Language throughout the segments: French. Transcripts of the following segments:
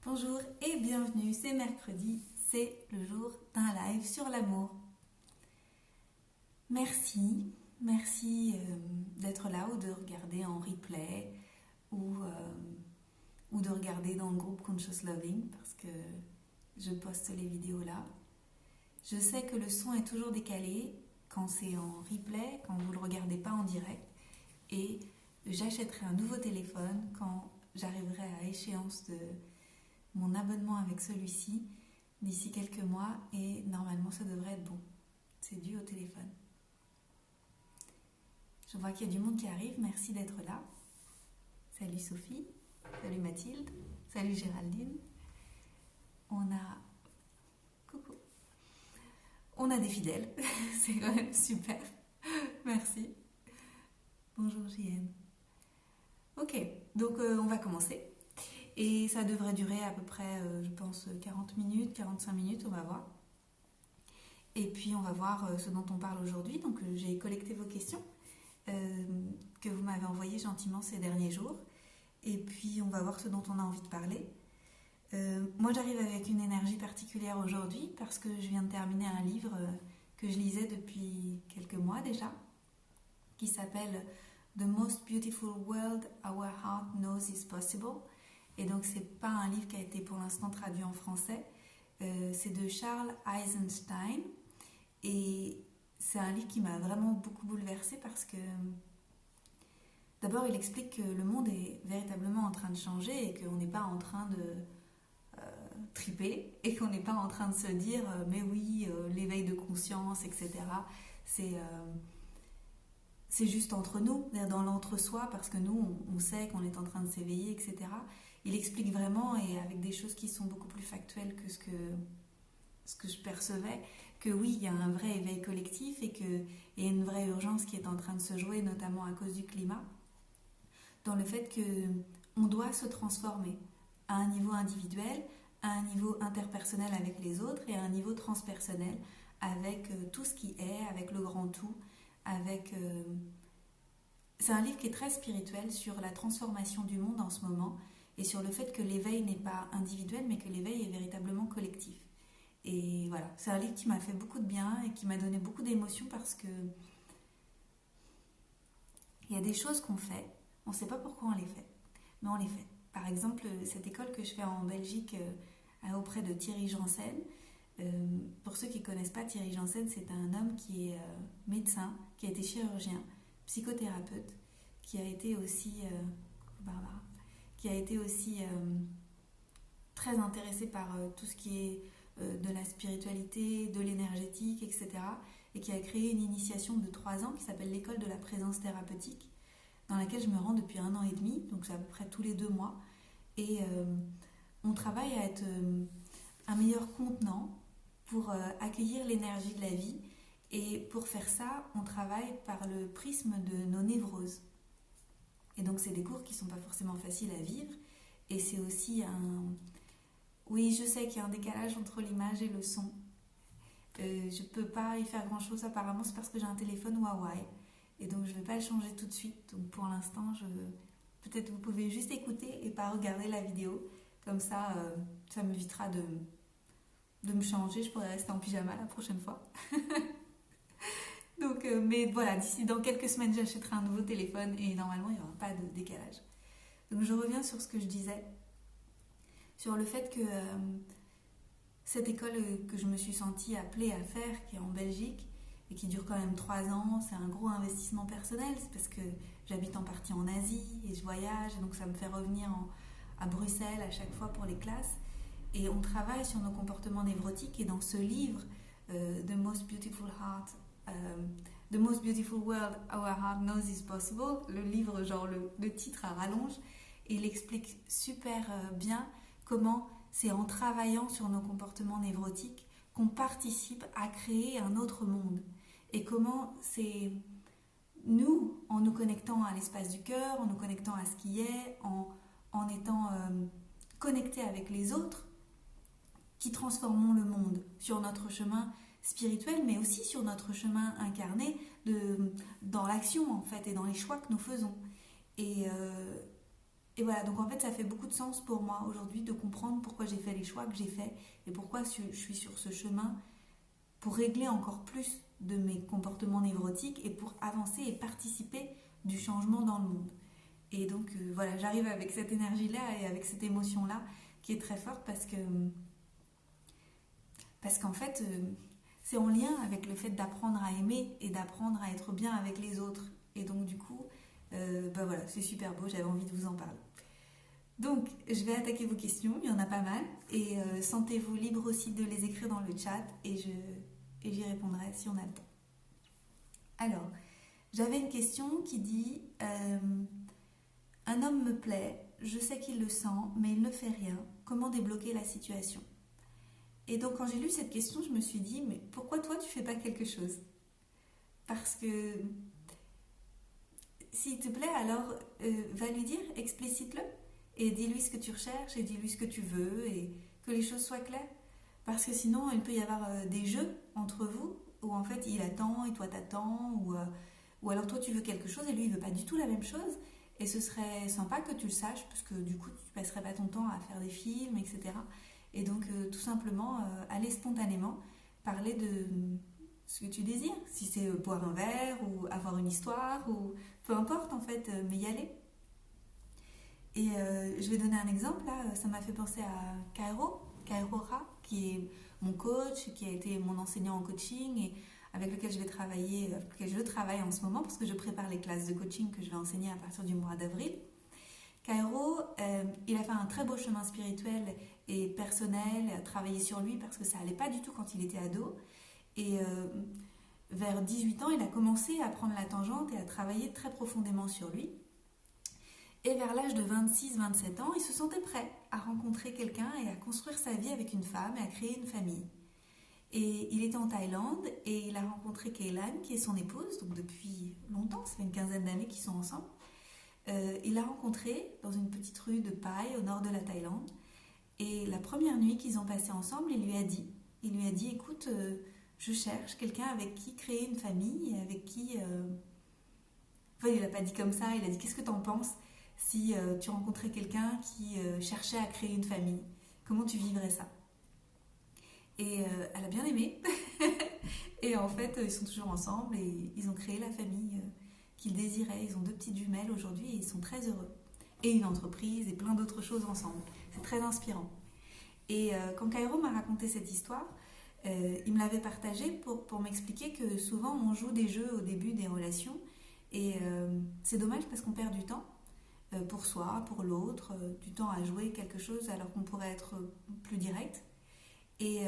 Bonjour et bienvenue, c'est mercredi, c'est le jour d'un live sur l'amour. Merci d'être là ou de regarder en replay ou de regarder dans le groupe Conscious Loving parce que je poste les vidéos là. Je sais que le son est toujours décalé quand c'est en replay, quand vous ne le regardez pas en direct, et j'achèterai un nouveau téléphone quand j'arriverai à échéance de mon abonnement avec celui-ci d'ici quelques mois et normalement ça devrait être bon. C'est dû au téléphone. Je vois qu'il y a du monde qui arrive, merci d'être là. Salut Sophie, salut Mathilde, salut Géraldine. Coucou. On a des fidèles, c'est quand même super. Merci. Bonjour JN. Ok, donc on va commencer. Et ça devrait durer à peu près, je pense, 40 minutes, 45 minutes, on va voir. Et puis on va voir ce dont on parle aujourd'hui. Donc j'ai collecté vos questions que vous m'avez envoyées gentiment ces derniers jours. Et puis on va voir ce dont on a envie de parler. Moi j'arrive avec une énergie particulière aujourd'hui parce que je viens de terminer un livre que je lisais depuis quelques mois déjà, qui s'appelle The Most Beautiful World Our Heart Knows Is Possible. Et donc c'est pas un livre qui a été pour l'instant traduit en français, c'est de Charles Eisenstein et c'est un livre qui m'a vraiment beaucoup bouleversée parce que d'abord il explique que le monde est véritablement en train de changer et qu'on n'est pas en train de triper et qu'on n'est pas en train de se dire mais oui, l'éveil de conscience, etc. C'est juste entre nous, dans l'entre-soi, parce que nous, on sait qu'on est en train de s'éveiller, etc. Il explique vraiment, et avec des choses qui sont beaucoup plus factuelles que ce que je percevais, que oui, il y a un vrai éveil collectif et qu'il y a une vraie urgence qui est en train de se jouer, notamment à cause du climat, dans le fait qu'on doit se transformer à un niveau individuel, à un niveau interpersonnel avec les autres et à un niveau transpersonnel avec tout ce qui est, avec le grand tout, c'est un livre qui est très spirituel sur la transformation du monde en ce moment et sur le fait que l'éveil n'est pas individuel mais que l'éveil est véritablement collectif. Et voilà, c'est un livre qui m'a fait beaucoup de bien et qui m'a donné beaucoup d'émotions parce que il y a des choses qu'on fait, on ne sait pas pourquoi on les fait, mais on les fait. Par exemple, cette école que je fais en Belgique auprès de Thierry Janssen. Pour ceux qui ne connaissent pas, Thierry Janssen, c'est un homme qui est médecin, qui a été chirurgien, psychothérapeute, qui a été aussi, très intéressé par tout ce qui est de la spiritualité, de l'énergétique, etc. Et qui a créé une initiation de 3 ans qui s'appelle l'école de la présence thérapeutique, dans laquelle je me rends depuis 1 an et demi, donc c'est à peu près tous les 2 mois. Et on travaille à être un meilleur contenant pour accueillir l'énergie de la vie. Et pour faire ça, on travaille par le prisme de nos névroses. Et donc c'est des cours qui ne sont pas forcément faciles à vivre. Et c'est aussi un... Oui, je sais qu'il y a un décalage entre l'image et le son. Je ne peux pas y faire grand-chose apparemment, c'est parce que j'ai un téléphone Huawei. Et donc je ne vais pas le changer tout de suite. Donc pour l'instant, peut-être vous pouvez juste écouter et pas regarder la vidéo. Comme ça, ça m'évitera de me changer. Je pourrais rester en pyjama la prochaine fois. Donc, mais voilà, dans quelques semaines, j'achèterai un nouveau téléphone et normalement, il n'y aura pas de décalage. Donc je reviens sur ce que je disais, sur le fait que cette école que je me suis sentie appelée à faire, qui est en Belgique et qui dure quand même 3 ans, c'est un gros investissement personnel. C'est parce que j'habite en partie en Asie et je voyage, et donc ça me fait revenir à Bruxelles à chaque fois pour les classes. Et on travaille sur nos comportements névrotiques. Et dans ce livre, The Most Beautiful World Our Heart Knows Is Possible, le livre, genre le titre à rallonge, et il explique super bien comment c'est en travaillant sur nos comportements névrotiques qu'on participe à créer un autre monde. Et comment c'est nous, en nous connectant à l'espace du cœur, en nous connectant à ce qui est, en étant connectés avec les autres, qui transformons le monde sur notre chemin spirituel, mais aussi sur notre chemin incarné dans l'action en fait et dans les choix que nous faisons. Et et voilà, donc en fait ça fait beaucoup de sens pour moi aujourd'hui de comprendre pourquoi j'ai fait les choix que j'ai faits et pourquoi je suis sur ce chemin pour régler encore plus de mes comportements névrotiques et pour avancer et participer du changement dans le monde. Et donc voilà, j'arrive avec cette énergie-là et avec cette émotion-là qui est très forte parce qu'en fait, c'est en lien avec le fait d'apprendre à aimer et d'apprendre à être bien avec les autres. Et donc du coup, bah voilà, c'est super beau, j'avais envie de vous en parler. Donc, je vais attaquer vos questions, il y en a pas mal, et sentez-vous libre aussi de les écrire dans le chat, et j'y répondrai si on a le temps. Alors, j'avais une question qui dit un homme me plaît, je sais qu'il le sent, mais il ne fait rien. Comment débloquer la situation? Et donc, quand j'ai lu cette question, je me suis dit, mais pourquoi toi, tu fais pas quelque chose? Parce que s'il te plaît, alors va lui dire, explicite-le, et dis-lui ce que tu recherches, et dis-lui ce que tu veux, et que les choses soient claires. Parce que sinon, il peut y avoir des jeux entre vous, où en fait, il attend et toi t'attends, ou alors toi, tu veux quelque chose et lui, il veut pas du tout la même chose. Et ce serait sympa que tu le saches, parce que du coup, tu passerais pas ton temps à faire des films, etc. Et donc, tout simplement, aller spontanément parler de ce que tu désires. Si c'est boire un verre, ou avoir une histoire, ou peu importe en fait, mais y aller. Et je vais donner un exemple, là, ça m'a fait penser à Kairo Ra, qui est mon coach, qui a été mon enseignant en coaching et avec lequel je vais travailler, avec lequel je travaille en ce moment parce que je prépare les classes de coaching que je vais enseigner à partir du mois d'avril. Kairo, il a fait un très beau chemin spirituel et personnel, a travaillé sur lui parce que ça allait pas du tout quand il était ado. Et vers 18 ans, il a commencé à prendre la tangente et à travailler très profondément sur lui. Et vers l'âge de 26-27 ans, il se sentait prêt à rencontrer quelqu'un et à construire sa vie avec une femme et à créer une famille. Et il était en Thaïlande et il a rencontré Kaylan, qui est son épouse, donc depuis longtemps, ça fait une quinzaine d'années qu'ils sont ensemble. Il l'a rencontrée dans une petite rue de Pai, au nord de la Thaïlande. Et la première nuit qu'ils ont passée ensemble, il lui a dit, écoute, je cherche quelqu'un avec qui créer une famille et avec qui... Enfin, il l'a pas dit comme ça, il a dit, qu'est-ce que t'en penses si tu rencontrais quelqu'un qui cherchait à créer une famille? Comment tu vivrais ça? Et elle a bien aimé. Et en fait, ils sont toujours ensemble et ils ont créé la famille qu'ils désiraient. Ils ont 2 petites jumelles aujourd'hui et ils sont très heureux. Et une entreprise et plein d'autres choses ensemble. C'est très inspirant. Et quand Kairo m'a raconté cette histoire, il me l'avait partagée pour m'expliquer que souvent on joue des jeux au début des relations et c'est dommage parce qu'on perd du temps pour soi, pour l'autre, du temps à jouer quelque chose alors qu'on pourrait être plus direct. Et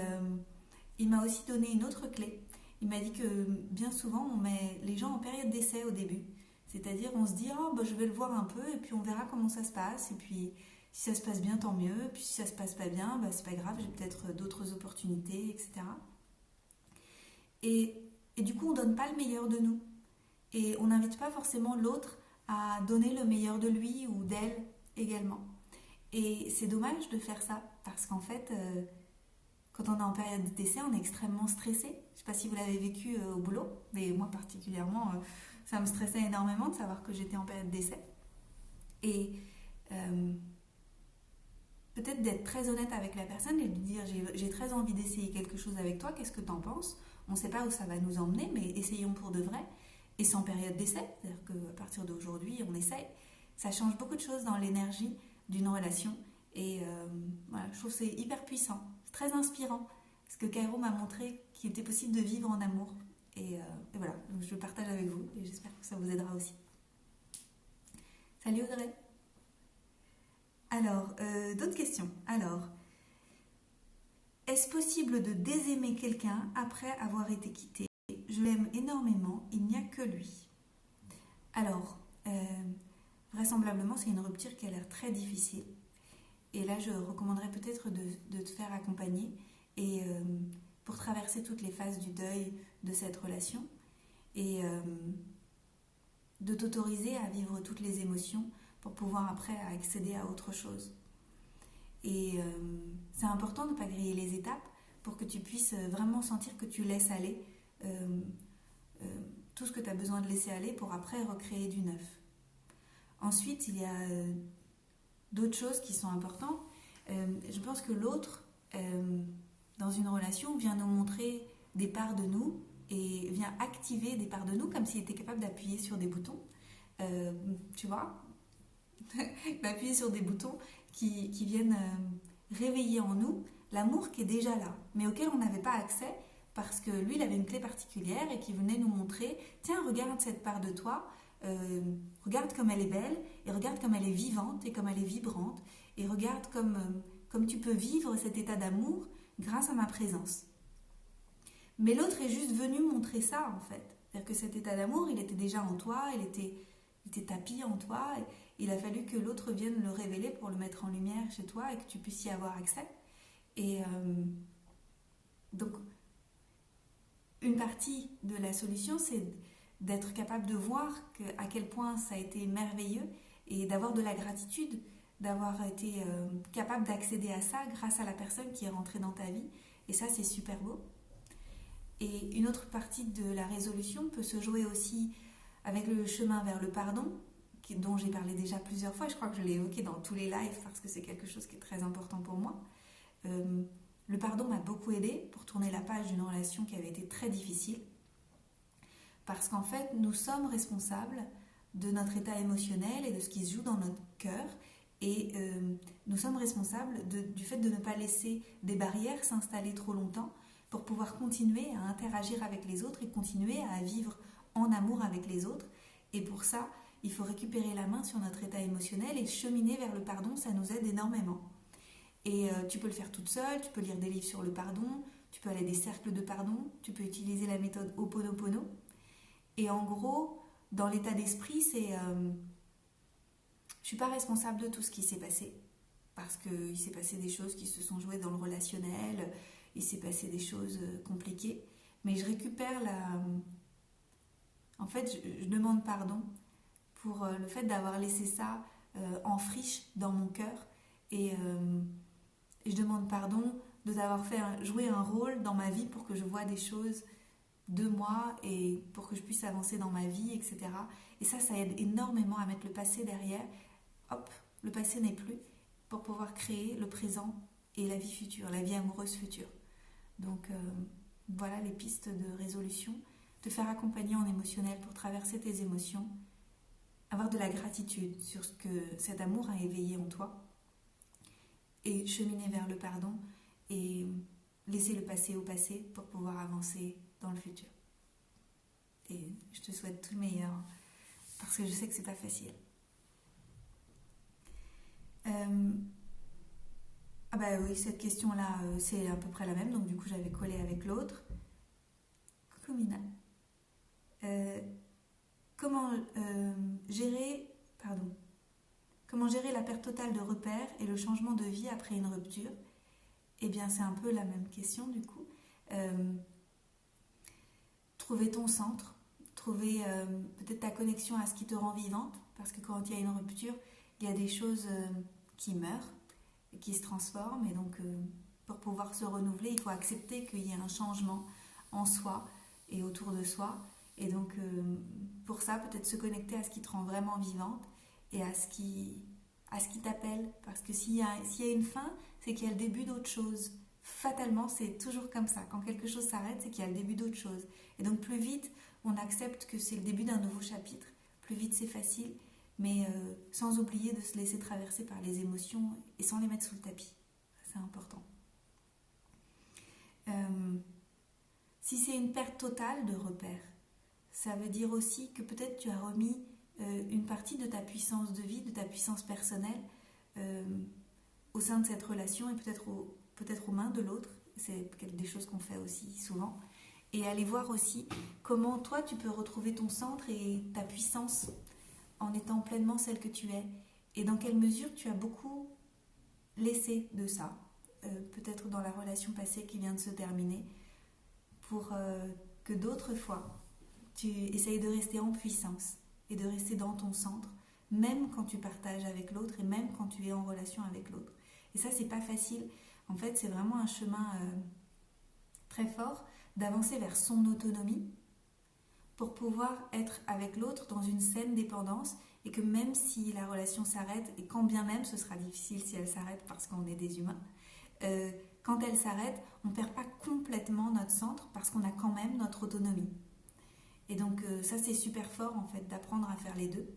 il m'a aussi donné une autre clé. Il m'a dit que bien souvent on met les gens en période d'essai au début. C'est-à-dire on se dit oh, bah, je vais le voir un peu et puis on verra comment ça se passe. Et puis si ça se passe bien, tant mieux. Puis si ça se passe pas bien, bah, c'est pas grave, j'ai peut-être d'autres opportunités, etc. Et du coup on donne pas le meilleur de nous. Et on n'invite pas forcément l'autre à donner le meilleur de lui ou d'elle également. Et c'est dommage de faire ça parce qu'en fait, quand on est en période d'essai, on est extrêmement stressé. Je ne sais pas si vous l'avez vécu au boulot, mais moi particulièrement, ça me stressait énormément de savoir que j'étais en période d'essai. Et peut-être d'être très honnête avec la personne et de lui dire j'ai très envie d'essayer quelque chose avec toi, qu'est-ce que tu en penses? On ne sait pas où ça va nous emmener, mais essayons pour de vrai. Et sans période d'essai, c'est-à-dire qu'à partir d'aujourd'hui, on essaye. Ça change beaucoup de choses dans l'énergie d'une relation. Et voilà, je trouve que c'est hyper puissant, c'est très inspirant. Parce que Kairo m'a montré qu'il était possible de vivre en amour. Et voilà, donc je le partage avec vous et j'espère que ça vous aidera aussi. Salut Audrey. Alors, d'autres questions. Alors, est-ce possible de désaimer quelqu'un après avoir été quitté? Je l'aime énormément, il n'y a que lui. Alors, vraisemblablement, c'est une rupture qui a l'air très difficile. Et là, je recommanderais peut-être de te faire accompagner et pour traverser toutes les phases du deuil de cette relation et de t'autoriser à vivre toutes les émotions pour pouvoir après accéder à autre chose. Et c'est important de ne pas griller les étapes pour que tu puisses vraiment sentir que tu laisses aller tout ce que tu as besoin de laisser aller pour après recréer du neuf. Ensuite, il y a d'autres choses qui sont importantes. Je pense que l'autre, dans une relation, vient nous montrer des parts de nous et vient activer des parts de nous comme s'il était capable d'appuyer sur des boutons. Tu vois, d'appuyer sur des boutons qui viennent réveiller en nous l'amour qui est déjà là, mais auquel on n'avait pas accès parce que lui, il avait une clé particulière et qui venait nous montrer, tiens, regarde cette part de toi, regarde comme elle est belle, et regarde comme elle est vivante et comme elle est vibrante, et regarde comme tu peux vivre cet état d'amour grâce à ma présence. Mais l'autre est juste venu montrer ça, en fait. C'est-à-dire que cet état d'amour, il était déjà en toi, il était tapis en toi, et il a fallu que l'autre vienne le révéler pour le mettre en lumière chez toi et que tu puisses y avoir accès. Et donc, une partie de la solution, c'est d'être capable de voir à quel point ça a été merveilleux et d'avoir de la gratitude, d'avoir été capable d'accéder à ça grâce à la personne qui est rentrée dans ta vie. Et ça, c'est super beau. Et une autre partie de la résolution peut se jouer aussi avec le chemin vers le pardon, dont j'ai parlé déjà plusieurs fois. Je crois que je l'ai évoqué dans tous les lives parce que c'est quelque chose qui est très important pour moi. Le pardon m'a beaucoup aidé pour tourner la page d'une relation qui avait été très difficile. Parce qu'en fait, nous sommes responsables de notre état émotionnel et de ce qui se joue dans notre cœur. Et nous sommes responsables du fait de ne pas laisser des barrières s'installer trop longtemps pour pouvoir continuer à interagir avec les autres et continuer à vivre en amour avec les autres. Et pour ça, il faut récupérer la main sur notre état émotionnel et cheminer vers le pardon, ça nous aide énormément. Et tu peux le faire toute seule, tu peux lire des livres sur le pardon, tu peux aller à des cercles de pardon, tu peux utiliser la méthode Ho'oponopono. Et en gros, dans l'état d'esprit, c'est je suis pas responsable de tout ce qui s'est passé. Parce qu'il s'est passé des choses qui se sont jouées dans le relationnel, il s'est passé des choses compliquées. Mais je récupère en fait, je demande pardon pour le fait d'avoir laissé ça en friche dans mon cœur. Et je demande pardon de t'avoir joué un rôle dans ma vie pour que je vois des choses de moi et pour que je puisse avancer dans ma vie, etc. Et ça aide énormément à mettre le passé derrière. Hop, le passé n'est plus, pour pouvoir créer le présent et la vie future, la vie amoureuse future. Donc voilà les pistes de résolution. Te faire accompagner en émotionnel pour traverser tes émotions. Avoir de la gratitude sur ce que cet amour a éveillé en toi. Et cheminer vers le pardon et laisser le passé au passé pour pouvoir avancer dans le futur. Et je te souhaite tout le meilleur parce que je sais que c'est pas facile. Ah bah oui, cette question-là, c'est à peu près la même, donc du coup j'avais collé avec l'autre. Coucou Mina. Comment gérer la perte totale de repères et le changement de vie après une rupture? Eh bien, c'est un peu la même question du coup. Trouver ton centre, trouver peut-être ta connexion à ce qui te rend vivante, parce que quand il y a une rupture, il y a des choses qui meurent, qui se transforment, et donc pour pouvoir se renouveler, il faut accepter qu'il y ait un changement en soi et autour de soi. Et donc, pour ça, peut-être se connecter à ce qui te rend vraiment vivante et à ce qui t'appelle. Parce que s'il y a une fin, c'est qu'il y a le début d'autre chose. Fatalement, c'est toujours comme ça. Quand quelque chose s'arrête, c'est qu'il y a le début d'autre chose. Et donc, plus vite, on accepte que c'est le début d'un nouveau chapitre. Plus vite, c'est facile, mais sans oublier de se laisser traverser par les émotions et sans les mettre sous le tapis. C'est important. Si c'est une perte totale de repères, ça veut dire aussi que peut-être tu as remis une partie de ta puissance de vie, de ta puissance personnelle au sein de cette relation et peut-être aux mains de l'autre. C'est des choses qu'on fait aussi souvent. Et aller voir aussi comment toi tu peux retrouver ton centre et ta puissance en étant pleinement celle que tu es. Et dans quelle mesure tu as beaucoup laissé de ça, peut-être dans la relation passée qui vient de se terminer, pour que d'autres fois tu essayes de rester en puissance et de rester dans ton centre, même quand tu partages avec l'autre et même quand tu es en relation avec l'autre. Et ça, c'est pas facile. En fait, c'est vraiment un chemin très fort d'avancer vers son autonomie pour pouvoir être avec l'autre dans une saine dépendance et que même si la relation s'arrête, et quand bien même ce sera difficile si elle s'arrête parce qu'on est des humains, quand elle s'arrête, on ne perd pas complètement notre centre parce qu'on a quand même notre autonomie. Et donc ça c'est super fort en fait d'apprendre à faire les deux.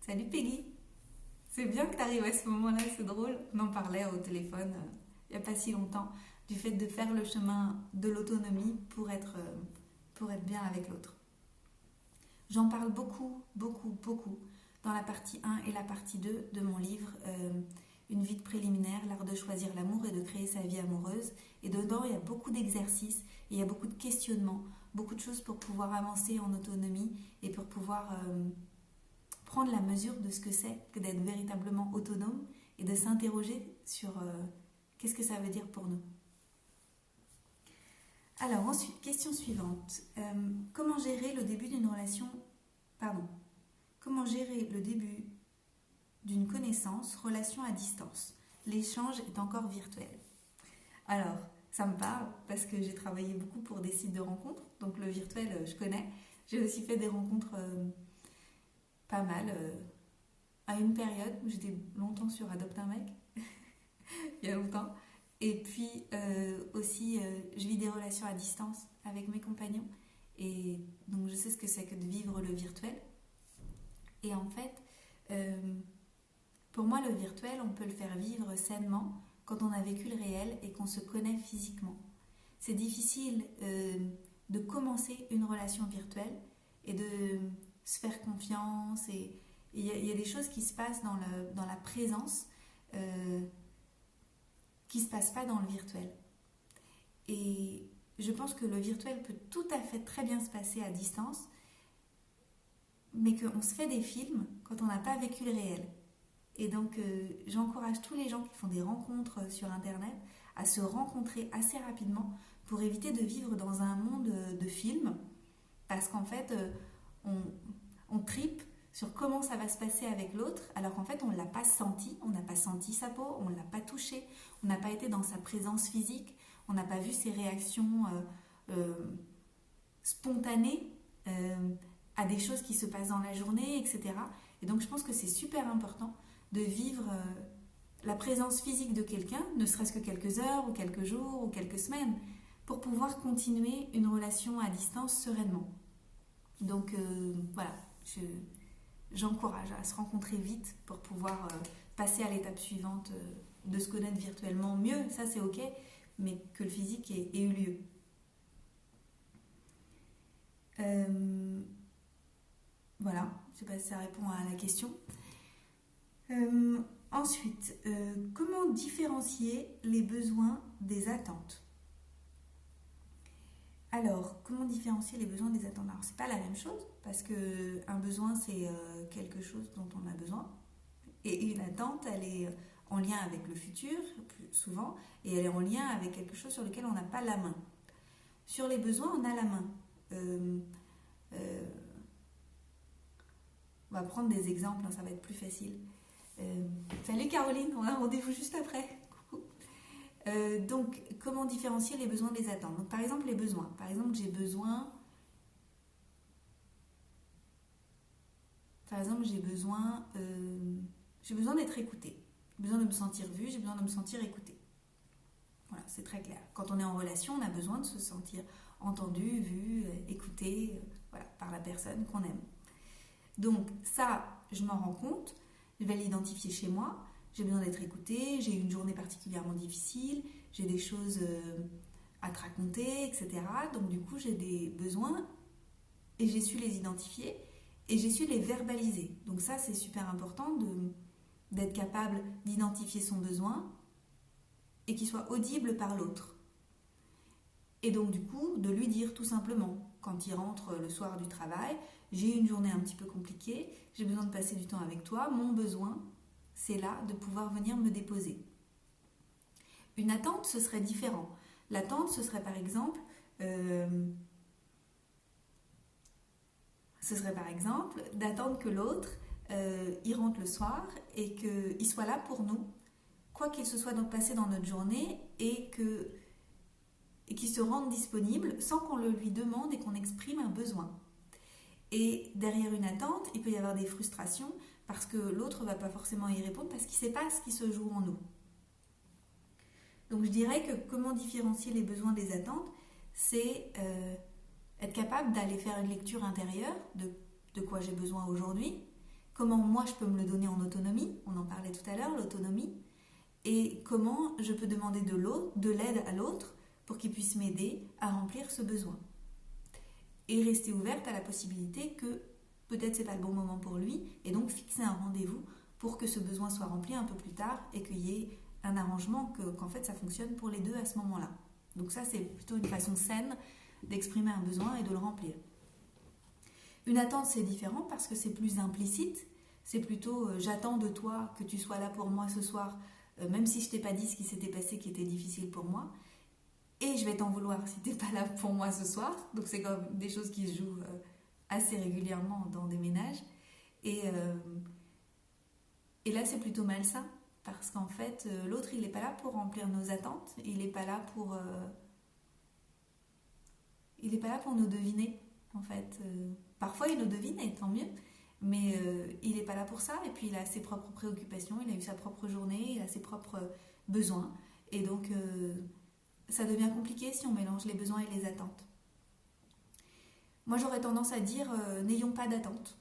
Salut Peggy! C'est bien que tu arrives à ce moment-là, c'est drôle. On en parlait au téléphone il n'y a pas si longtemps, du fait de faire le chemin de l'autonomie pour être bien avec l'autre. J'en parle beaucoup, beaucoup, beaucoup dans la partie 1 et la partie 2 de mon livre Une vie de préliminaire, l'art de choisir l'amour et de créer sa vie amoureuse. Et dedans, il y a beaucoup d'exercices, et il y a beaucoup de questionnements, beaucoup de choses pour pouvoir avancer en autonomie et pour pouvoir prendre la mesure de ce que c'est que d'être véritablement autonome et de s'interroger sur qu'est-ce que ça veut dire pour nous. Alors ensuite, question suivante. Comment gérer le début d'une relation... Comment gérer le début d'une connaissance, relation à distance? L'échange est encore virtuel. Alors, ça me parle parce que j'ai travaillé beaucoup pour des sites de rencontres. Donc le virtuel, je connais. J'ai aussi fait des rencontres pas mal à une période où j'étais longtemps sur Adopte un mec. Il y a longtemps. Et puis aussi, je vis des relations à distance avec mes compagnons. Et donc, je sais ce que c'est que de vivre le virtuel. Et en fait, pour moi, le virtuel, on peut le faire vivre sainement quand on a vécu le réel et qu'on se connaît physiquement. C'est difficile de commencer une relation virtuelle et de se faire confiance. Et il y a des choses qui se passent dans la présence qui ne se passe pas dans le virtuel. Et je pense que le virtuel peut tout à fait très bien se passer à distance, mais qu'on se fait des films quand on n'a pas vécu le réel. Et donc, j'encourage tous les gens qui font des rencontres sur Internet à se rencontrer assez rapidement pour éviter de vivre dans un monde de films, parce qu'en fait, on tripe sur comment ça va se passer avec l'autre, alors qu'en fait, on ne l'a pas senti, on n'a pas senti sa peau, on ne l'a pas touché, on n'a pas été dans sa présence physique, on n'a pas vu ses réactions spontanées à des choses qui se passent dans la journée, etc. Et donc, je pense que c'est super important de vivre la présence physique de quelqu'un, ne serait-ce que quelques heures, ou quelques jours, ou quelques semaines, pour pouvoir continuer une relation à distance sereinement. Donc, voilà, j'encourage à se rencontrer vite pour pouvoir passer à l'étape suivante de se connaître virtuellement mieux, ça c'est ok, mais que le physique ait eu lieu. Voilà, je ne sais pas si ça répond à la question. Ensuite, comment différencier les besoins des attentes? Alors, comment différencier les besoins des attentes? Alors, c'est pas la même chose, parce qu'un besoin, c'est quelque chose dont on a besoin. Et une attente, elle est en lien avec le futur, plus souvent, et elle est en lien avec quelque chose sur lequel on n'a pas la main. Sur les besoins, on a la main. On va prendre des exemples, hein, ça va être plus facile. Salut Caroline, on a un rendez-vous juste après. Coucou. Donc, comment différencier les besoins des attentes? Donc, par exemple, les besoins. Par exemple, j'ai besoin d'être écoutée. J'ai besoin de me sentir vue, j'ai besoin de me sentir écoutée. Voilà, c'est très clair. Quand on est en relation, on a besoin de se sentir entendu, vu, écouté, voilà, par la personne qu'on aime. Donc, ça, je m'en rends compte. Je vais l'identifier chez moi. J'ai besoin d'être écoutée, j'ai eu une journée particulièrement difficile, j'ai des choses à te raconter, etc. Donc du coup, j'ai des besoins et j'ai su les identifier et j'ai su les verbaliser. Donc ça, c'est super important d'être capable d'identifier son besoin et qu'il soit audible par l'autre. Et donc du coup, de lui dire tout simplement, quand il rentre le soir du travail, j'ai eu une journée un petit peu compliquée, j'ai besoin de passer du temps avec toi, mon besoin, c'est là de pouvoir venir me déposer. Une attente, ce serait différent. L'attente, ce serait par exemple d'attendre que l'autre, il rentre le soir et qu'il soit là pour nous, quoi qu'il se soit donc passé dans notre journée, et qu'il se rende disponible sans qu'on le lui demande et qu'on exprime un besoin. Et derrière une attente, il peut y avoir des frustrations parce que l'autre ne va pas forcément y répondre parce qu'il ne sait pas ce qui se joue en nous. Donc je dirais que comment différencier les besoins des attentes, c'est être capable d'aller faire une lecture intérieure de quoi j'ai besoin aujourd'hui, comment moi je peux me le donner en autonomie, on en parlait tout à l'heure, l'autonomie, et comment je peux demander de l'aide à l'autre pour qu'il puisse m'aider à remplir ce besoin. Et rester ouverte à la possibilité que peut-être c'est pas le bon moment pour lui, et donc fixer un rendez-vous pour que ce besoin soit rempli un peu plus tard et qu'il y ait un arrangement, qu'en fait ça fonctionne pour les deux à ce moment-là. Donc ça c'est plutôt une façon saine d'exprimer un besoin et de le remplir. Une attente c'est différent parce que c'est plus implicite, c'est plutôt j'attends de toi que tu sois là pour moi ce soir, même si je t'ai pas dit ce qui s'était passé qui était difficile pour moi, et je vais t'en vouloir si t'es pas là pour moi ce soir. Donc c'est comme des choses qui se jouent assez régulièrement dans des ménages, et là c'est plutôt malsain parce qu'en fait l'autre il n'est pas là pour remplir nos attentes, il n'est pas là pour nous deviner en fait. Parfois il nous devine et tant mieux, mais il n'est pas là pour ça, et puis il a ses propres préoccupations, il a eu sa propre journée, il a ses propres besoins, et donc ça devient compliqué si on mélange les besoins et les attentes. Moi j'aurais tendance à dire n'ayons pas d'attente.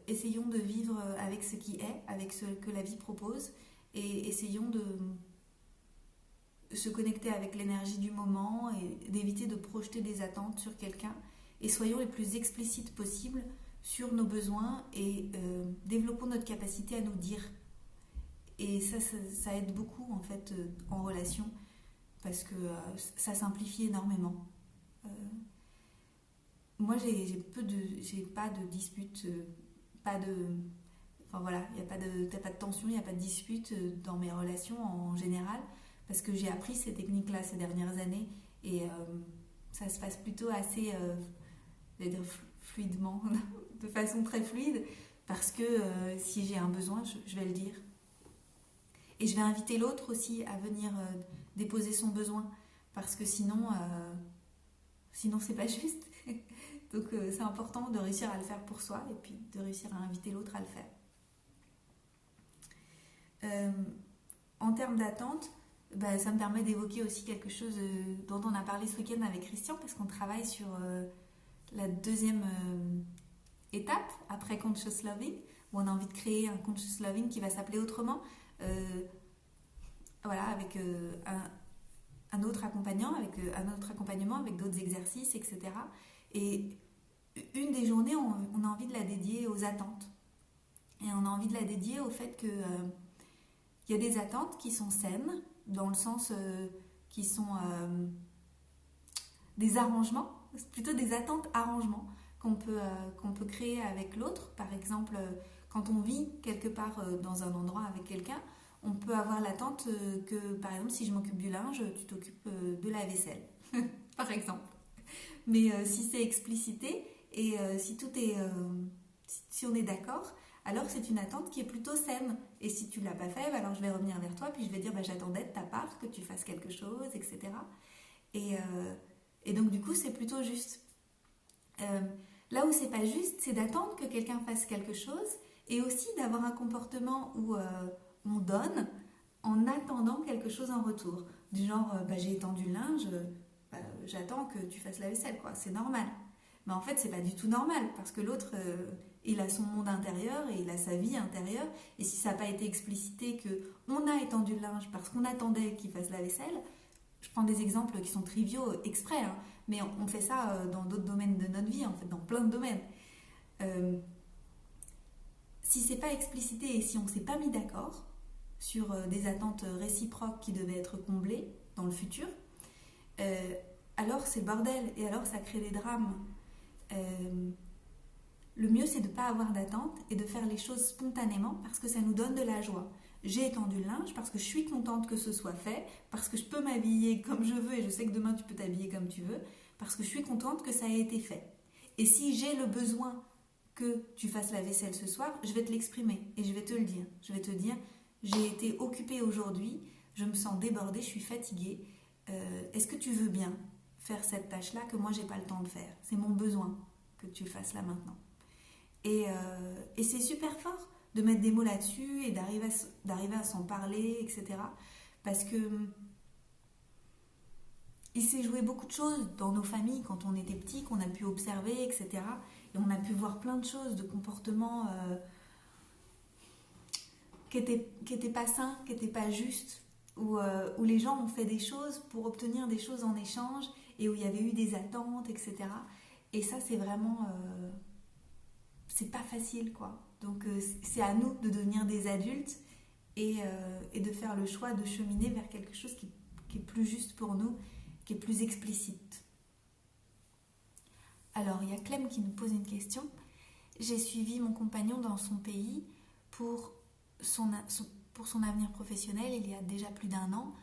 Essayons de vivre avec ce qui est, avec ce que la vie propose, et essayons de se connecter avec l'énergie du moment et d'éviter de projeter des attentes sur quelqu'un, et soyons les plus explicites possibles sur nos besoins, et développons notre capacité à nous dire. Et ça aide beaucoup en fait en relation, parce que ça simplifie énormément. Moi j'ai pas de dispute, enfin voilà, t'as pas de tension, il n'y a pas de dispute dans mes relations en général, parce que j'ai appris ces techniques-là ces dernières années, et ça se passe plutôt assez, je vais dire fluidement, de façon très fluide, parce que si j'ai un besoin, je vais le dire. Et je vais inviter l'autre aussi à venir déposer son besoin, parce que sinon c'est pas juste. Donc c'est important de réussir à le faire pour soi, et puis de réussir à inviter l'autre à le faire. En termes d'attente, ça me permet d'évoquer aussi quelque chose dont on a parlé ce week-end avec Christian, parce qu'on travaille sur la deuxième étape après Conscious Loving, où on a envie de créer un Conscious Loving qui va s'appeler autrement, voilà, avec un autre accompagnant, avec un autre accompagnement, avec d'autres exercices, etc. Et une des journées, on a envie de la dédier aux attentes. Et on a envie de la dédier au fait que il y a des attentes qui sont saines, dans le sens qui sont des arrangements, plutôt des attentes-arrangements qu'on peut créer avec l'autre. Par exemple, quand on vit quelque part dans un endroit avec quelqu'un, on peut avoir l'attente que, par exemple, si je m'occupe du linge, tu t'occupes de la vaisselle, par exemple. Mais si c'est explicité, et si tout est, si on est d'accord, alors c'est une attente qui est plutôt saine. Et si tu ne l'as pas fait, alors je vais revenir vers toi, puis je vais dire j'attendais de ta part que tu fasses quelque chose, etc. Et donc du coup c'est plutôt juste. Là où c'est pas juste, c'est d'attendre que quelqu'un fasse quelque chose, et aussi d'avoir un comportement où on donne en attendant quelque chose en retour. Du genre j'ai étendu le linge, j'attends que tu fasses la vaisselle, quoi. C'est normal. Mais en fait c'est pas du tout normal, parce que l'autre il a son monde intérieur et il a sa vie intérieure, et si ça n'a pas été explicité qu'on a étendu le linge parce qu'on attendait qu'il fasse la vaisselle, je prends des exemples qui sont triviaux exprès, hein, mais on fait ça dans d'autres domaines de notre vie, en fait, dans plein de domaines. Si c'est pas explicité et si on ne s'est pas mis d'accord sur des attentes réciproques qui devaient être comblées dans le futur, alors c'est le bordel, et alors ça crée des drames. Le mieux c'est de ne pas avoir d'attente et de faire les choses spontanément, parce que ça nous donne de la joie. J'ai étendu le linge parce que je suis contente que ce soit fait, parce que je peux m'habiller comme je veux et je sais que demain tu peux t'habiller comme tu veux, parce que je suis contente que ça ait été fait. Et si j'ai le besoin que tu fasses la vaisselle ce soir, je vais te l'exprimer et je vais te le dire. Je vais te dire, j'ai été occupée aujourd'hui, je me sens débordée, je suis fatiguée. Est-ce que tu veux bien faire cette tâche-là que moi j'ai pas le temps de faire? C'est mon besoin. que tu le fasses là maintenant. Et c'est super fort de mettre des mots là-dessus et d'arriver à s'en parler, etc. Parce que il s'est joué beaucoup de choses dans nos familles quand on était petits, qu'on a pu observer, etc. Et on a pu voir plein de choses, de comportements qui étaient pas sains, qui n'étaient pas justes, où les gens ont fait des choses pour obtenir des choses en échange et où il y avait eu des attentes, etc. Et ça, c'est vraiment... c'est pas facile, quoi. Donc, c'est à nous de devenir des adultes et de faire le choix de cheminer vers quelque chose qui est plus juste pour nous, qui est plus explicite. Alors, il y a Clem qui nous pose une question. J'ai suivi mon compagnon dans son pays pour son avenir professionnel il y a déjà plus d'1 an,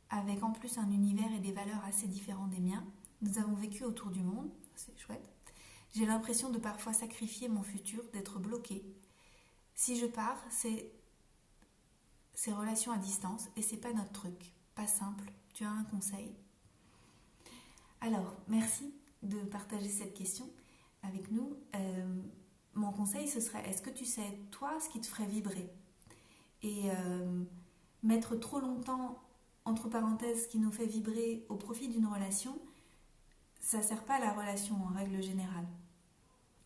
avec en plus un univers et des valeurs assez différents des miens. Nous avons vécu autour du monde, c'est chouette. J'ai l'impression de parfois sacrifier mon futur, d'être bloquée. Si je pars, c'est ces relations à distance et c'est pas notre truc, pas simple. Tu as un conseil? Alors, merci de partager cette question avec nous. Mon conseil, ce serait, est-ce que tu sais, toi, ce qui te ferait vibrer? Et mettre trop longtemps, entre parenthèses, ce qui nous fait vibrer au profit d'une relation, ça ne sert pas à la relation en règle générale.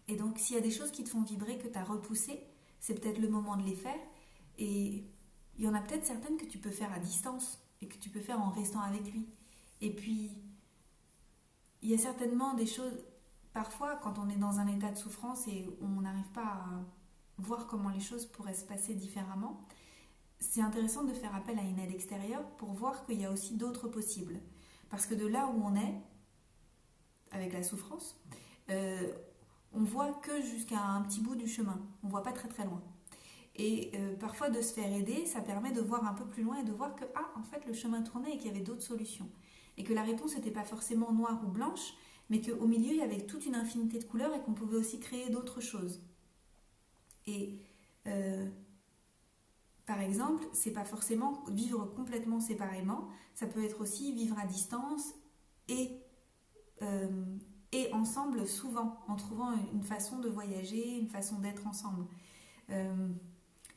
Et donc, s'il y a des choses qui te font vibrer, que tu as repoussées, c'est peut-être le moment de les faire. Et il y en a peut-être certaines que tu peux faire à distance et que tu peux faire en restant avec lui. Et puis, il y a certainement des choses, parfois, quand on est dans un état de souffrance et on n'arrive pas à voir comment les choses pourraient se passer différemment, c'est intéressant de faire appel à une aide extérieure pour voir qu'il y a aussi d'autres possibles. Parce que de là où on est, avec la souffrance, on voit que jusqu'à un petit bout du chemin. On ne voit pas très très loin. Et parfois de se faire aider, ça permet de voir un peu plus loin et de voir que, en fait, le chemin tournait et qu'il y avait d'autres solutions. Et que la réponse n'était pas forcément noire ou blanche, mais qu'au milieu, il y avait toute une infinité de couleurs et qu'on pouvait aussi créer d'autres choses. Et par exemple, c'est pas forcément vivre complètement séparément, ça peut être aussi vivre à distance et ensemble souvent, en trouvant une façon de voyager, une façon d'être ensemble.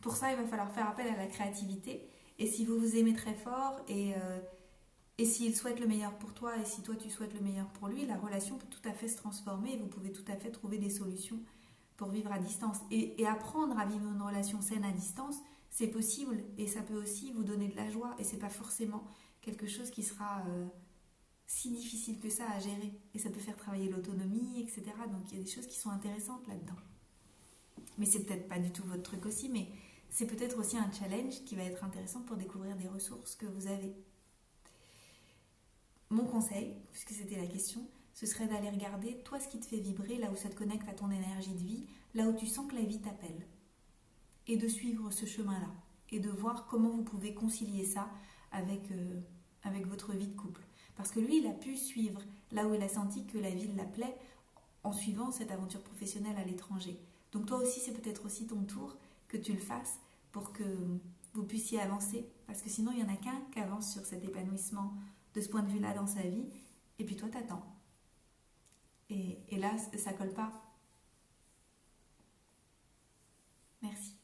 Pour ça, il va falloir faire appel à la créativité. Et si vous vous aimez très fort et s'il souhaite le meilleur pour toi et si toi tu souhaites le meilleur pour lui, la relation peut tout à fait se transformer et vous pouvez tout à fait trouver des solutions pour vivre à distance. Et apprendre à vivre une relation saine à distance, c'est possible et ça peut aussi vous donner de la joie et c'est pas forcément quelque chose qui sera si difficile que ça à gérer. Et ça peut faire travailler l'autonomie, etc. Donc il y a des choses qui sont intéressantes là-dedans. Mais c'est peut-être pas du tout votre truc aussi, mais c'est peut-être aussi un challenge qui va être intéressant pour découvrir des ressources que vous avez. Mon conseil, puisque c'était la question, ce serait d'aller regarder toi ce qui te fait vibrer, là où ça te connecte à ton énergie de vie, là où tu sens que la vie t'appelle. Et de suivre ce chemin-là. Et de voir comment vous pouvez concilier ça avec votre vie de couple. Parce que lui, il a pu suivre là où il a senti que la vie l'appelait en suivant cette aventure professionnelle à l'étranger. Donc toi aussi, c'est peut-être aussi ton tour que tu le fasses pour que vous puissiez avancer. Parce que sinon, il n'y en a qu'un qui avance sur cet épanouissement de ce point de vue-là dans sa vie. Et puis toi, t'attends. Et là, ça colle pas. Merci.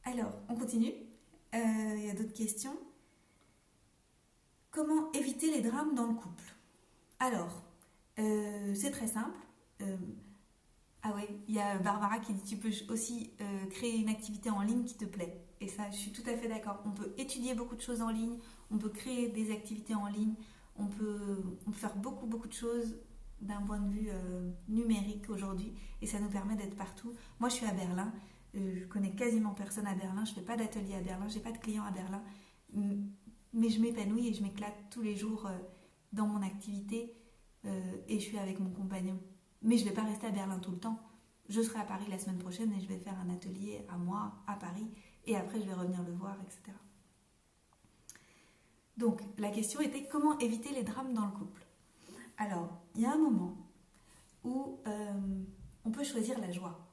Alors, on continue. Il y a d'autres questions. Comment éviter les drames dans le couple? Alors, c'est très simple. Ah ouais, il y a Barbara qui dit tu peux aussi créer une activité en ligne qui te plaît. Et ça, je suis tout à fait d'accord. On peut étudier beaucoup de choses en ligne, on peut créer des activités en ligne, on peut faire beaucoup de choses d'un point de vue numérique aujourd'hui. Et ça nous permet d'être partout. Moi, je suis à Berlin. Je connais quasiment personne à Berlin. Je ne fais pas d'atelier à Berlin. Je n'ai pas de clients à Berlin. Mais je m'épanouis et je m'éclate tous les jours dans mon activité. Et je suis avec mon compagnon. Mais je ne vais pas rester à Berlin tout le temps. Je serai à Paris la semaine prochaine et je vais faire un atelier à moi, à Paris. Et après, je vais revenir le voir, etc. Donc, la question était comment éviter les drames dans le couple. Alors, il y a un moment où on peut choisir la joie.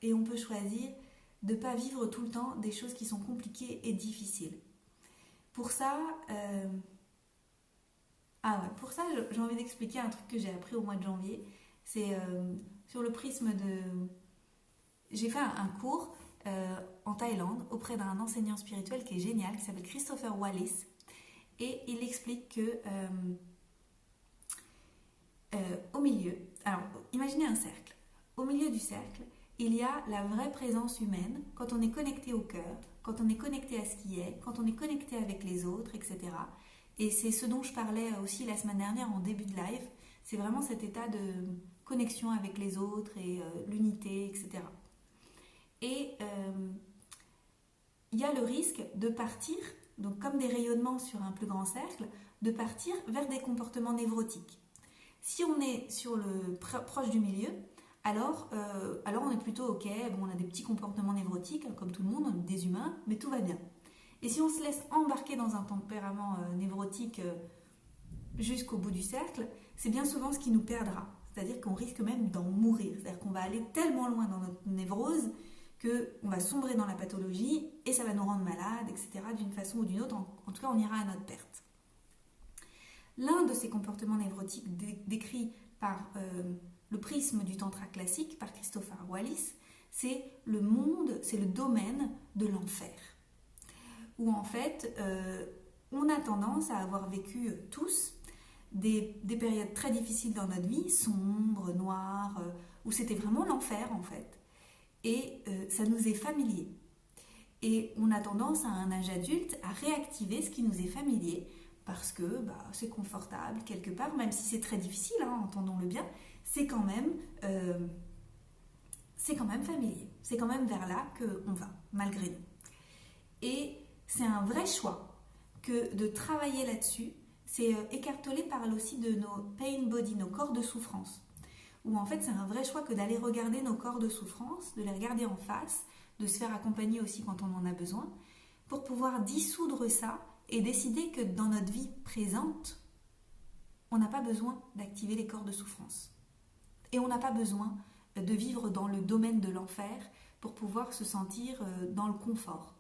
Et on peut choisir de ne pas vivre tout le temps des choses qui sont compliquées et difficiles. Pour ça, Ah ouais, pour ça, j'ai envie d'expliquer un truc que j'ai appris au mois de janvier. C'est sur le prisme de... J'ai fait un cours en Thaïlande auprès d'un enseignant spirituel qui est génial, qui s'appelle Christopher Wallis. Et il explique que au milieu, alors imaginez un cercle. Au milieu du cercle, il y a la vraie présence humaine quand on est connecté au cœur, quand on est connecté à ce qui est, quand on est connecté avec les autres, etc. Et c'est ce dont je parlais aussi la semaine dernière en début de live. C'est vraiment cet état de connexion avec les autres et l'unité, etc. Et il y a le risque de partir, donc comme des rayonnements sur un plus grand cercle, de partir vers des comportements névrotiques. Si on est sur le proche du milieu, alors on est plutôt ok, bon, on a des petits comportements névrotiques, comme tout le monde, on est des humains, mais tout va bien. Et si on se laisse embarquer dans un tempérament névrotique jusqu'au bout du cercle, c'est bien souvent ce qui nous perdra. C'est-à-dire qu'on risque même d'en mourir. C'est-à-dire qu'on va aller tellement loin dans notre névrose qu'on va sombrer dans la pathologie et ça va nous rendre malades, etc. d'une façon ou d'une autre. En tout cas, on ira à notre perte. L'un de ces comportements névrotiques décrits par le prisme du tantra classique, par Christopher Wallis, c'est le monde, c'est le domaine de l'enfer. Où en fait, on a tendance à avoir vécu tous des périodes très difficiles dans notre vie, sombres, noires, où c'était vraiment l'enfer en fait. Et ça nous est familier. Et on a tendance à un âge adulte à réactiver ce qui nous est familier parce que c'est confortable quelque part, même si c'est très difficile, hein, entendons-le bien, c'est quand même familier. C'est quand même vers là qu'on va, malgré nous. Et c'est un vrai choix que de travailler là-dessus. C'est Eckhart Tolle parle aussi de nos pain body, nos corps de souffrance. Où en fait c'est un vrai choix que d'aller regarder nos corps de souffrance, de les regarder en face, de se faire accompagner aussi quand on en a besoin, pour pouvoir dissoudre ça et décider que dans notre vie présente, on n'a pas besoin d'activer les corps de souffrance. Et on n'a pas besoin de vivre dans le domaine de l'enfer pour pouvoir se sentir dans le confort.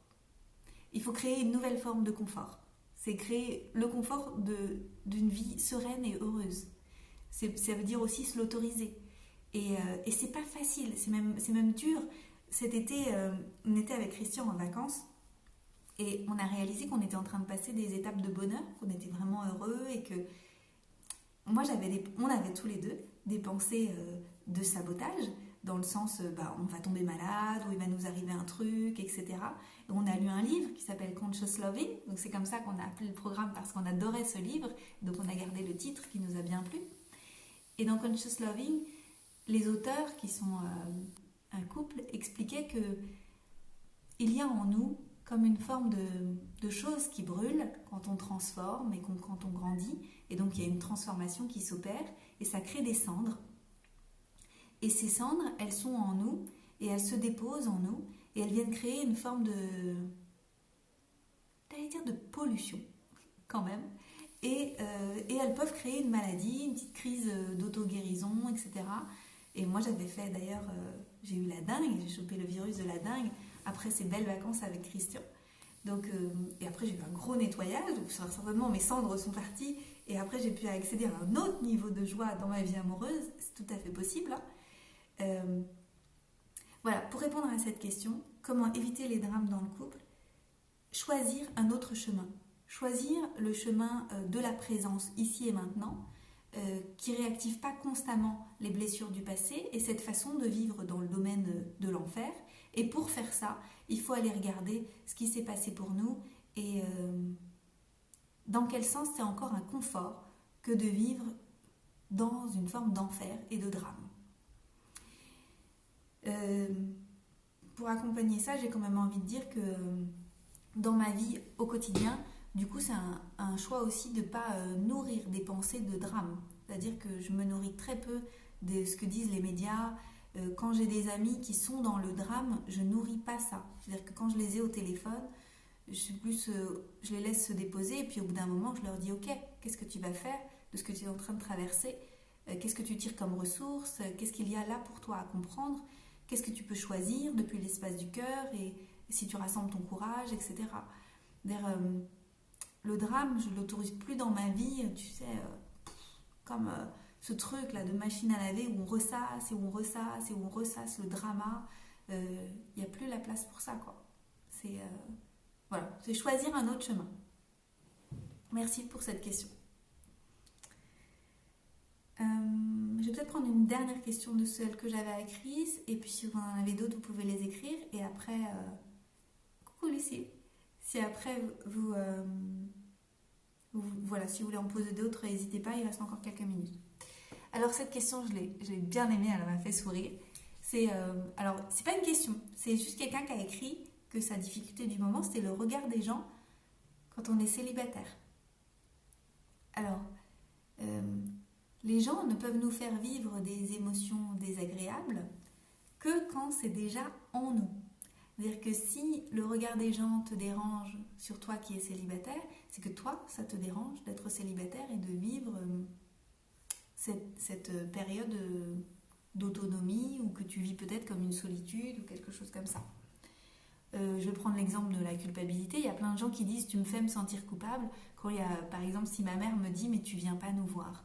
Il faut créer une nouvelle forme de confort. C'est créer le confort d'une vie sereine et heureuse. Ça veut dire aussi se l'autoriser. Et c'est pas facile, c'est même dur. Cet été, on était avec Christian en vacances et on a réalisé qu'on était en train de passer des étapes de bonheur, qu'on était vraiment heureux et que on avait tous les deux des pensées de sabotage, dans le sens on va tomber malade ou il va nous arriver un truc, etc. Et on a lu un livre qui s'appelle Conscious Loving, donc c'est comme ça qu'on a appelé le programme parce qu'on adorait ce livre, donc on a gardé le titre qui nous a bien plu. Et dans Conscious Loving, les auteurs qui sont un couple expliquaient que il y a en nous comme une forme de chose qui brûle quand on transforme et quand on grandit, et donc il y a une transformation qui s'opère et ça crée des cendres. Et ces cendres, elles sont en nous et elles se déposent en nous et elles viennent créer une forme de pollution quand même. Et elles peuvent créer une maladie, une petite crise d'auto-guérison, etc. Et moi j'avais fait d'ailleurs, j'ai eu la dengue, j'ai chopé le virus de la dengue après ces belles vacances avec Christian. Donc, et après j'ai eu un gros nettoyage, donc certainement mes cendres sont parties et après j'ai pu accéder à un autre niveau de joie dans ma vie amoureuse, c'est tout à fait possible. Hein. Voilà, pour répondre à cette question, comment éviter les drames dans le couple, choisir un autre chemin. Choisir le chemin de la présence ici et maintenant, qui ne réactive pas constamment les blessures du passé et cette façon de vivre dans le domaine de l'enfer. Et pour faire ça, il faut aller regarder ce qui s'est passé pour nous et dans quel sens c'est encore un confort que de vivre dans une forme d'enfer et de drame. Pour accompagner ça, j'ai quand même envie de dire que dans ma vie au quotidien, du coup, c'est un choix aussi de ne pas nourrir des pensées de drame. C'est-à-dire que je me nourris très peu de ce que disent les médias. Quand j'ai des amis qui sont dans le drame, je ne nourris pas ça. C'est-à-dire que quand je les ai au téléphone, je les laisse se déposer et puis au bout d'un moment, je leur dis « Ok, qu'est-ce que tu vas faire de ce que tu es en train de traverser ? Qu'est-ce que tu tires comme ressources ? Qu'est-ce qu'il y a là pour toi à comprendre ? Qu'est-ce que tu peux choisir depuis l'espace du cœur et si tu rassembles ton courage, etc. » le drame, je l'autorise plus dans ma vie, tu sais, comme ce truc là de machine à laver où on ressasse et où on ressasse et où on ressasse le drama. Il n'y a plus la place pour ça, quoi. C'est voilà, c'est choisir un autre chemin. Merci pour cette question. Je vais peut-être prendre une dernière question de celle que j'avais écrite, et puis si vous en avez d'autres, vous pouvez les écrire. Et après, coucou Lucie. Si après voilà, si vous voulez en poser d'autres, n'hésitez pas, il reste encore quelques minutes. Alors cette question, je l'ai bien aimée, elle m'a fait sourire. Alors, c'est pas une question, c'est juste quelqu'un qui a écrit que sa difficulté du moment, c'était le regard des gens quand on est célibataire. Alors, les gens ne peuvent nous faire vivre des émotions désagréables que quand c'est déjà en nous. C'est-à-dire que si le regard des gens te dérange sur toi qui es célibataire, c'est que toi, ça te dérange d'être célibataire et de vivre cette période d'autonomie ou que tu vis peut-être comme une solitude ou quelque chose comme ça. Je vais prendre l'exemple de la culpabilité. Il y a plein de gens qui disent « tu me fais me sentir coupable » quand il y a, par exemple, si ma mère me dit « mais tu viens pas nous voir ».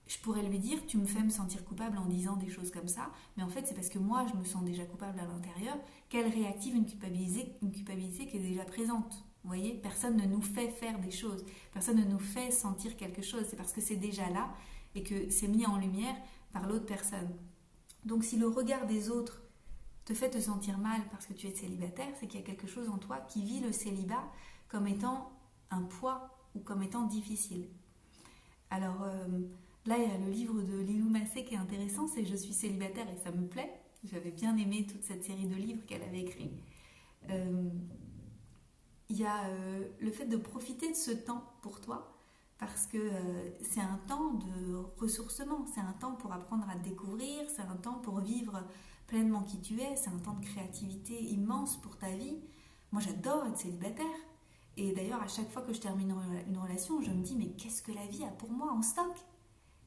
Je pourrais lui dire « tu me fais me sentir coupable en disant des choses comme ça », mais en fait c'est parce que moi je me sens déjà coupable à l'intérieur qu'elle réactive une culpabilité qui est déjà présente. Vous voyez, personne ne nous fait faire des choses, personne ne nous fait sentir quelque chose, c'est parce que c'est déjà là et que c'est mis en lumière par l'autre personne. Donc si le regard des autres te fait te sentir mal parce que tu es célibataire, c'est qu'il y a quelque chose en toi qui vit le célibat comme étant un poids ou comme étant difficile. Alors là, il y a le livre de Lilou Massé qui est intéressant, c'est « Je suis célibataire et ça me plaît ». J'avais bien aimé toute cette série de livres qu'elle avait écrits. Il y a le fait de profiter de ce temps pour toi, parce que c'est un temps de ressourcement, c'est un temps pour apprendre à te découvrir, c'est un temps pour vivre pleinement qui tu es, c'est un temps de créativité immense pour ta vie. Moi, j'adore être célibataire. Et d'ailleurs, à chaque fois que je termine une relation, je me dis « mais qu'est-ce que la vie a pour moi en stock ?»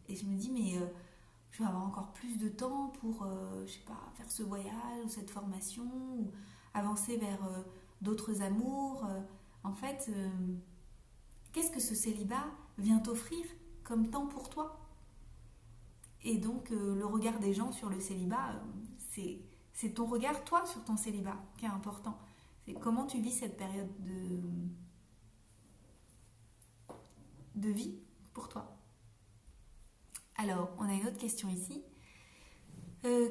Et je me dis, mais je vais avoir encore plus de temps pour, je sais pas, faire ce voyage ou cette formation, ou avancer vers d'autres amours. En fait, qu'est-ce que ce célibat vient t'offrir comme temps pour toi ? Et donc, le regard des gens sur le célibat, c'est ton regard, toi, sur ton célibat qui est important. C'est comment tu vis cette période de vie pour toi. Alors, on a une autre question ici.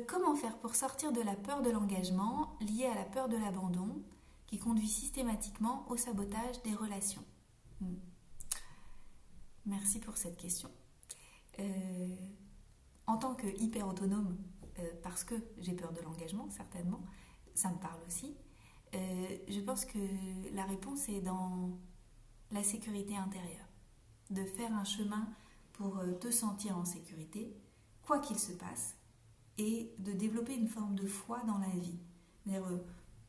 Comment faire pour sortir de la peur de l'engagement liée à la peur de l'abandon qui conduit systématiquement au sabotage des relations ? Merci pour cette question. En tant que hyper autonome, parce que j'ai peur de l'engagement, certainement, ça me parle aussi, je pense que la réponse est dans la sécurité intérieure. De faire un chemin pour te sentir en sécurité, quoi qu'il se passe, et de développer une forme de foi dans la vie. C'est-à-dire,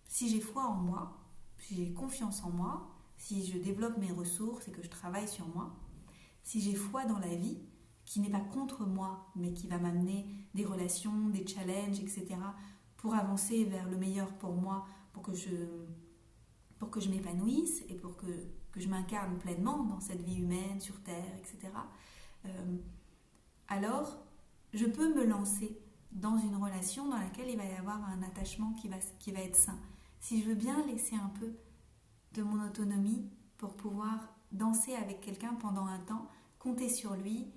si j'ai foi en moi, si j'ai confiance en moi, si je développe mes ressources et que je travaille sur moi, si j'ai foi dans la vie, qui n'est pas contre moi, mais qui va m'amener des relations, des challenges, etc., pour avancer vers le meilleur pour moi, pour que je m'épanouisse et pour que je m'incarne pleinement dans cette vie humaine, sur Terre, etc., alors je peux me lancer dans une relation dans laquelle il va y avoir un attachement qui va être sain. Si je veux bien laisser un peu de mon autonomie pour pouvoir danser avec quelqu'un pendant un temps, compter sur lui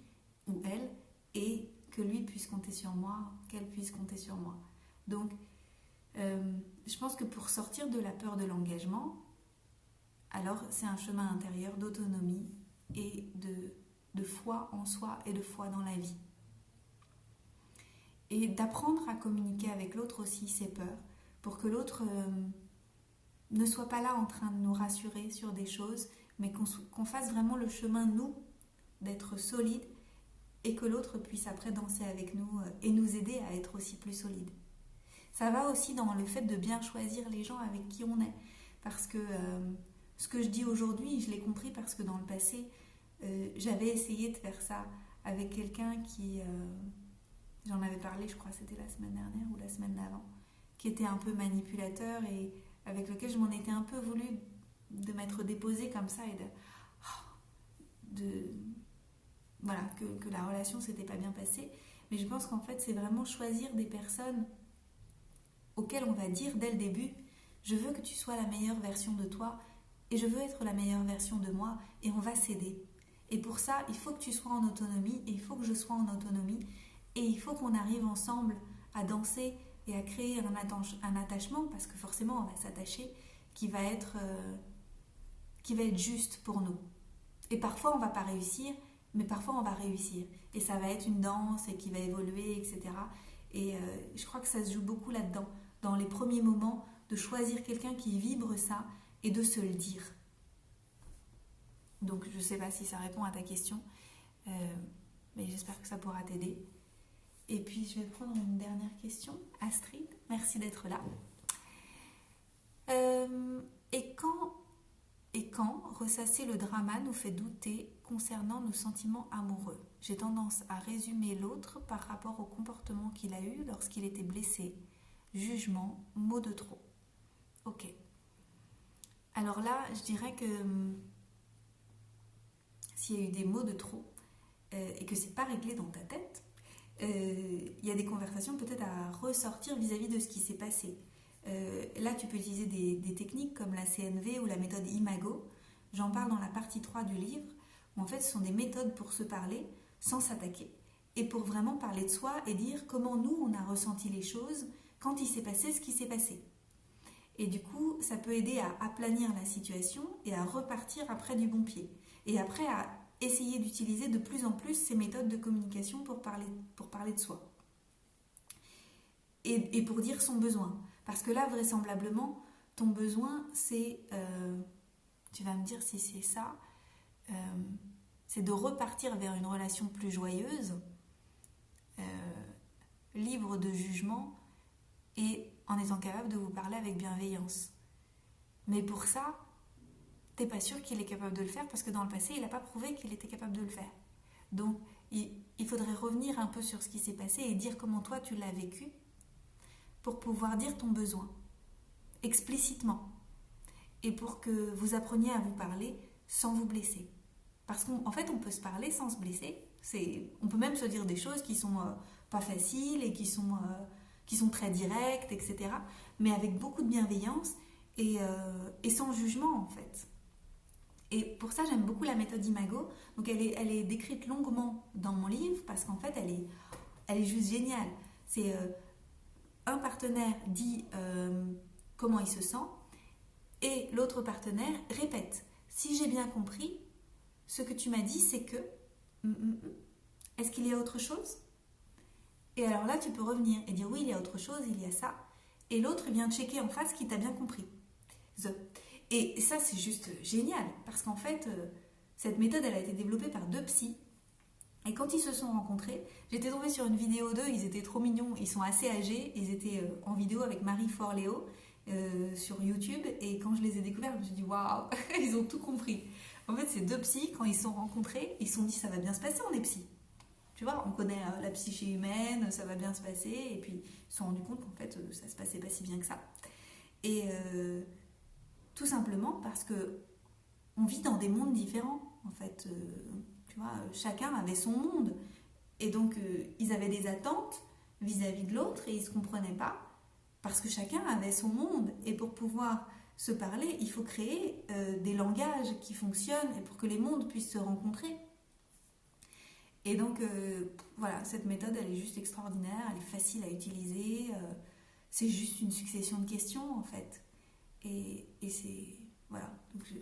ou elle, et que lui puisse compter sur moi, qu'elle puisse compter sur moi. Donc, je pense que pour sortir de la peur de l'engagement, alors c'est un chemin intérieur d'autonomie et de foi en soi et de foi dans la vie. Et d'apprendre à communiquer avec l'autre aussi ses peurs, pour que l'autre ne soit pas là en train de nous rassurer sur des choses, mais qu'on fasse vraiment le chemin, nous, d'être solide, et que l'autre puisse après danser avec nous et nous aider à être aussi plus solide. Ça va aussi dans le fait de bien choisir les gens avec qui on est, parce que ce que je dis aujourd'hui, je l'ai compris parce que dans le passé, j'avais essayé de faire ça avec quelqu'un qui, j'en avais parlé, je crois que c'était la semaine dernière ou la semaine d'avant, qui était un peu manipulateur et avec lequel je m'en étais un peu voulu m'être déposée comme ça et voilà, que la relation s'était pas bien passée. Mais je pense qu'en fait, c'est vraiment choisir des personnes auxquelles on va dire dès le début, je veux que tu sois la meilleure version de toi et je veux être la meilleure version de moi et on va s'aider. Et pour ça, il faut que tu sois en autonomie et il faut que je sois en autonomie et il faut qu'on arrive ensemble à danser et à créer un attachement parce que forcément on va s'attacher qui va être juste pour nous. Et parfois on va pas réussir, mais parfois on va réussir. Et ça va être une danse et qui va évoluer, etc. Et je crois que ça se joue beaucoup là-dedans, dans les premiers moments, de choisir quelqu'un qui vibre ça et de se le dire. Donc je ne sais pas si ça répond à ta question, mais j'espère que ça pourra t'aider. Et puis je vais prendre une dernière question. Astrid, merci d'être là. Et quand ressasser le drama nous fait douter concernant nos sentiments amoureux? J'ai tendance à résumer l'autre par rapport au comportement qu'il a eu lorsqu'il était blessé. Jugement, mots de trop. Ok. Alors là, je dirais que s'il y a eu des mots de trop et que c'est pas réglé dans ta tête, il y a des conversations peut-être à ressortir vis-à-vis de ce qui s'est passé. Là, tu peux utiliser des techniques comme la CNV ou la méthode Imago. J'en parle dans la partie 3 du livre, où en fait, ce sont des méthodes pour se parler sans s'attaquer et pour vraiment parler de soi et dire comment nous, on a ressenti les choses quand il s'est passé ce qui s'est passé. Et du coup, ça peut aider à aplanir la situation et à repartir après du bon pied. Et après, à essayer d'utiliser de plus en plus ces méthodes de communication pour parler de soi. Et pour dire son besoin. Parce que là, vraisemblablement, ton besoin, c'est, tu vas me dire si c'est ça, c'est de repartir vers une relation plus joyeuse, libre de jugement et en étant capable de vous parler avec bienveillance. Mais pour ça, t'es pas sûr qu'il est capable de le faire parce que dans le passé, il n'a pas prouvé qu'il était capable de le faire. Donc, il faudrait revenir un peu sur ce qui s'est passé et dire comment toi tu l'as vécu pour pouvoir dire ton besoin explicitement et pour que vous appreniez à vous parler sans vous blesser. Parce qu'en fait, on peut se parler sans se blesser. On peut même se dire des choses qui sont pas faciles et qui sont très directes, etc. Mais avec beaucoup de bienveillance et sans jugement, en fait. Et pour ça, j'aime beaucoup la méthode Imago. Donc, elle est décrite longuement dans mon livre parce qu'en fait, elle est juste géniale. C'est un partenaire dit comment il se sent et l'autre partenaire répète. Si j'ai bien compris, ce que tu m'as dit, c'est que... Est-ce qu'il y a autre chose? Et alors là, tu peux revenir et dire oui, il y a autre chose, il y a ça. Et l'autre vient checker en face qu'il t'a bien compris. Et ça, c'est juste génial parce qu'en fait, cette méthode, elle a été développée par 2 psys. Et quand ils se sont rencontrés, j'étais tombée sur une vidéo d'eux, ils étaient trop mignons, ils sont assez âgés, ils étaient en vidéo avec Marie Forleo sur YouTube, et quand je les ai découverts, je me suis dit waouh, ils ont tout compris. En fait, ces 2 psys, quand ils se sont rencontrés, ils se sont dit ça va bien se passer, on est psy. Tu vois, on connaît la psyché humaine, ça va bien se passer, et puis ils se sont rendus compte qu'en fait, ça se passait pas si bien que ça. Et tout simplement parce que on vit dans des mondes différents, en fait. Tu vois, chacun avait son monde. Et donc, ils avaient des attentes vis-à-vis de l'autre et ils ne se comprenaient pas parce que chacun avait son monde. Et pour pouvoir se parler, il faut créer des langages qui fonctionnent et pour que les mondes puissent se rencontrer. Et donc, voilà, cette méthode, elle est juste extraordinaire, elle est facile à utiliser. C'est juste une succession de questions, en fait. Et c'est... Voilà. Donc,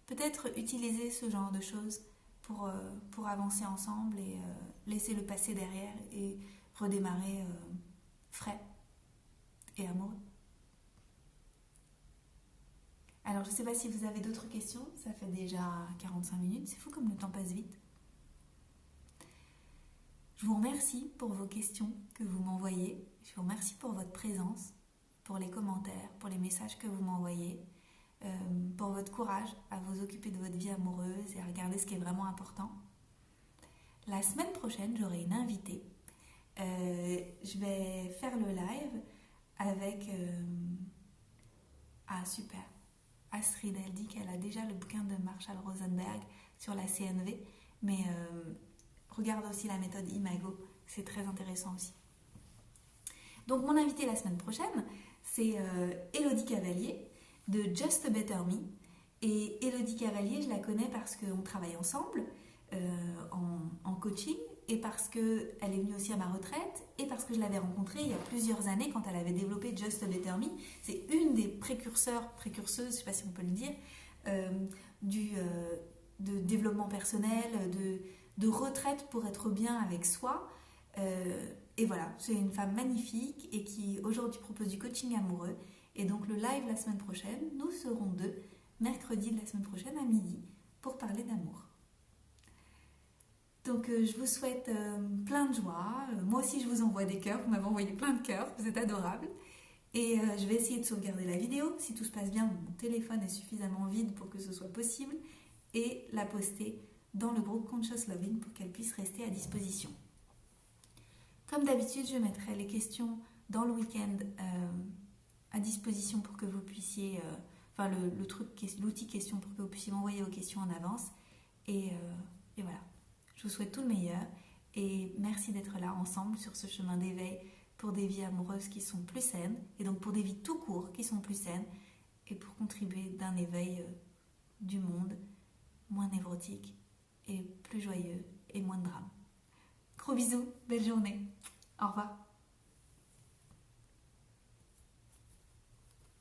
peut-être utiliser ce genre de choses pour avancer ensemble et laisser le passé derrière et redémarrer frais et amoureux. Alors, je ne sais pas si vous avez d'autres questions. Ça fait déjà 45 minutes. C'est fou comme le temps passe vite. Je vous remercie pour vos questions que vous m'envoyez. Je vous remercie pour votre présence, pour les commentaires, pour les messages que vous m'envoyez, pour votre courage à vous occuper de votre vie amoureuse et à regarder ce qui est vraiment important. La semaine prochaine, j'aurai une invitée. Je vais faire le live avec... Ah, super. Astrid, elle dit qu'elle a déjà le bouquin de Marshall Rosenberg sur la CNV, mais regarde aussi la méthode Imago, c'est très intéressant aussi. Donc mon invitée la semaine prochaine, c'est Élodie Cavalier de Just a Better Me. Et Élodie Cavalier, je la connais parce qu'on travaille ensemble en coaching, et parce qu'elle est venue aussi à ma retraite, et parce que je l'avais rencontrée il y a plusieurs années quand elle avait développé Just a Better Me. C'est une des précurseuses, je ne sais pas si on peut le dire, de développement personnel, de retraite pour être bien avec soi. Et voilà, c'est une femme magnifique et qui aujourd'hui propose du coaching amoureux. Et donc le live la semaine prochaine, nous serons deux, mercredi de la semaine prochaine à midi, pour parler d'amour. Donc je vous souhaite plein de joie. Moi aussi je vous envoie des cœurs, vous m'avez envoyé plein de cœurs, vous êtes adorables. Et je vais essayer de sauvegarder la vidéo, si tout se passe bien, mon téléphone est suffisamment vide pour que ce soit possible, et la poster dans le groupe Conscious Loving pour qu'elle puisse rester à disposition. Comme d'habitude, je mettrai les questions dans le week-end à disposition pour que vous puissiez, l'outil question pour que vous puissiez m'envoyer vos questions en avance. Et voilà, je vous souhaite tout le meilleur et merci d'être là ensemble sur ce chemin d'éveil pour des vies amoureuses qui sont plus saines et donc pour des vies tout court qui sont plus saines et pour contribuer d'un éveil du monde moins névrotique et plus joyeux et moins de drame. Gros bisous, belle journée. Au revoir.